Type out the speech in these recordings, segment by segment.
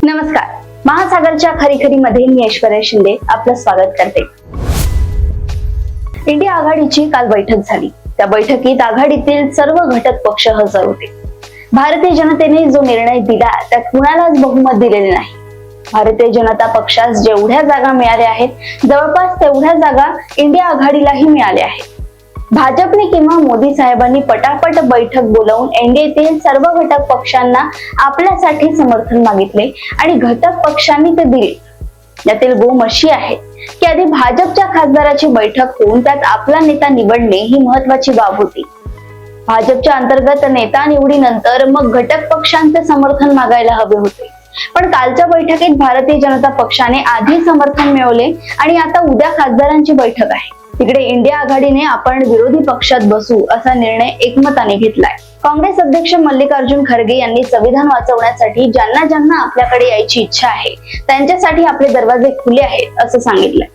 नमस्कार. महासागरच्या खरीखरीमध्ये मी ऐश्वर्या शिंदे आपलं स्वागत करते. इंडिया आघाडीची काल बैठक झाली. त्या बैठकीत आघाडीतील सर्व घटक पक्ष हजर होते. भारतीय जनतेने जो निर्णय दिला त्यात कुणालाच बहुमत दिलेले नाही. भारतीय जनता पक्षास जेवढ्या जागा मिळाल्या आहेत जवळपास तेवढ्या जागा इंडिया आघाडीलाही मिळाल्या आहेत. भाजपने किंवा मोदी साहेबांनी पटापट बैठक बोलावून एनडीएतील सर्व घटक पक्षांना आपल्यासाठी समर्थन मागितले आणि घटक पक्षांनी ते दिले. यातील गोम अशी आहे की आधी भाजपच्या खासदाराची बैठक होऊन त्यात आपला नेता निवडणे ही महत्वाची बाब होती. भाजपच्या अंतर्गत नेता निवडीनंतर मग घटक पक्षांचे समर्थन मागायला हवे होते. पण कालच्या बैठकीत भारतीय जनता पक्षाने आधी समर्थन मिळवले आणि आता उद्या खासदारांची बैठक आहे. तिकडे इंडिया आघाडीने आपण विरोधी पक्षात बसू असा निर्णय एकमताने घेतलाय. काँग्रेस अध्यक्ष मल्लिकार्जुन खरगे यांनी संविधान वाचवण्यासाठी ज्यांना ज्यांना आपल्याकडे यायची इच्छा आहे त्यांच्यासाठी आपले दरवाजे खुले आहेत असं सांगितलंय.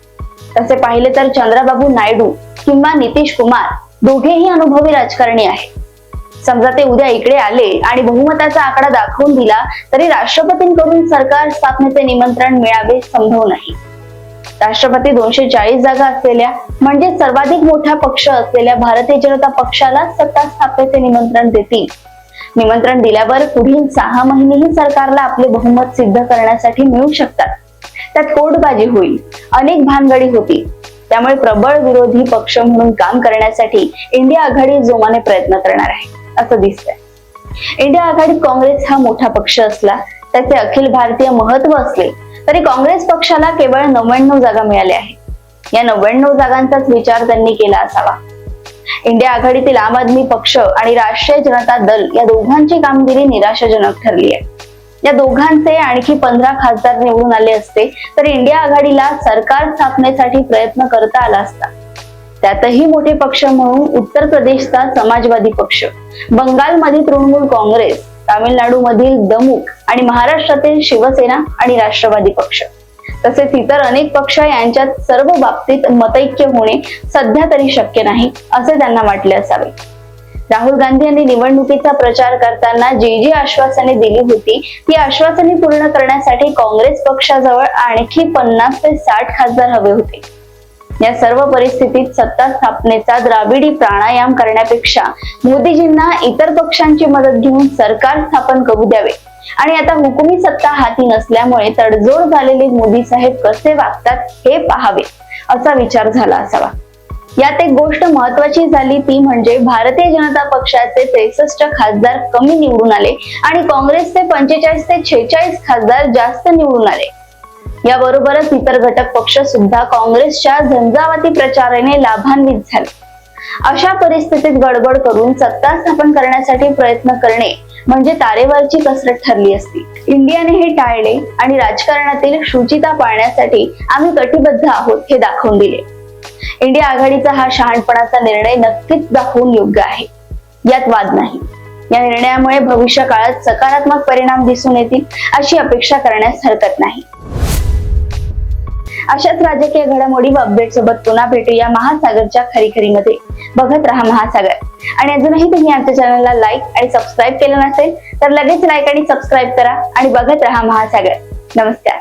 तसे पाहिले तर चंद्राबाबू नायडू किंवा नितीश कुमार दोघेही अनुभवी राजकारणी आहेत. समजा ते उद्या इकडे आले आणि बहुमताचा आकडा दाखवून दिला तरी राष्ट्रपतींकडून सरकार स्थापनेचे निमंत्रण मिळावे संभव नाही. राष्ट्रपती 240 जागा असलेल्या म्हणजे सर्वाधिक मोठा पक्ष असलेल्या भारतीय जनता पक्षाला सत्ता स्थापनेचे निमंत्रण देतील. निमंत्रण दिल्यावर पुढील 6 महिनेही सरकारला आपले बहुमत सिद्ध करण्यासाठी मिळू शकतात. त्यात कोर्टबाजी होईल, अनेक भानगडी होतील. त्यामुळे प्रबळ विरोधी पक्ष म्हणून काम करण्यासाठी इंडिया आघाडी जोमाने प्रयत्न करणार आहे असं दिसतंय. इंडिया आघाडीत काँग्रेस हा मोठा पक्ष असला त्याचे अखिल भारतीय महत्व असले तरी काँग्रेस पक्षाला केवळ 99 जागा मिळाल्या आहेत. या 99 जागांचाच विचार त्यांनी केला असावा. इंडिया आघाडीतील आम आदमी पक्ष आणि राष्ट्रीय जनता दल या दोघांची कामगिरी निराशाजनक ठरली आहे. या दोघांचे आणखी 15 खासदार निवडून आले असते तर इंडिया आघाडीला सरकार स्थापनेसाठी प्रयत्न करता आला असता. त्यातही मोठे पक्ष म्हणून उत्तर प्रदेशचा समाजवादी पक्ष, बंगालमधील तृणमूल काँग्रेस, तामिळनाडू मधील दमुक आणि महाराष्ट्रातील शिवसेना आणि राष्ट्रवादी पक्ष तसेच इतर अनेक पक्ष यांच्यात सर्व बाबतीत मतैक्य होणे सध्या तरी शक्य नाही असे त्यांना वाटले असावे. राहुल गांधी यांनी निवडणुकीचा प्रचार करताना जी आश्वासने दिली होती ती आश्वासने पूर्ण करण्यासाठी काँग्रेस पक्षाजवळ आणखी 50 ते 60 खासदार हवे होते. या सर्व परिस्थितीत सत्ता स्थापनेचा द्राविडी प्राणायाम करण्यापेक्षा मोदीजींना इतर पक्षांची मदत घेऊन सरकार स्थापन करू द्यावे आणि आता हुकुमी सत्ता हाती नसल्यामुळे तडजोड झालेले मोदी साहेब कसे वागतात हे पाहावे असा विचार झाला असावा. यात एक गोष्ट महत्वाची झाली ती म्हणजे भारतीय जनता पक्षाचे 63 खासदार कमी निवडून आले आणि काँग्रेसचे 45 ते 46 खासदार जास्त निवडून आले. याबरोबरच इतर घटक पक्ष सुद्धा काँग्रेसच्या झंझावाती प्रचाराने लाभान्वित झाले. अशा परिस्थितीत गडबड करून सत्ता स्थापन करण्यासाठी प्रयत्न करणे म्हणजे तारेवरची कसरत ठरली असती. इंडियाने हे टाळले आणि राजकारणातील शुचिता पाळण्यासाठी आम्ही कटिबद्ध आहोत हे दाखवून दिले. इंडिया आघाडीचा हा शहाणपणाचा निर्णय नक्कीच दाखवून योग्य आहे, यात वाद नाही. या निर्णयामुळे भविष्य काळात सकारात्मक परिणाम दिसून येतील अशी अपेक्षा करण्यास हरकत नाही. अशाच राजकीय घडामोडी व अपडेट सोबत पुन्हा भेटूया महासागरच्या खरीखरीमध्ये. बघत रहा महासागर. आणि अजूनही तुम्ही आमच्या चॅनलला लाईक आणि सबस्क्राईब केलं नसेल तर लगेच लाईक आणि सबस्क्राईब करा आणि बघत रहा महासागर. नमस्कार.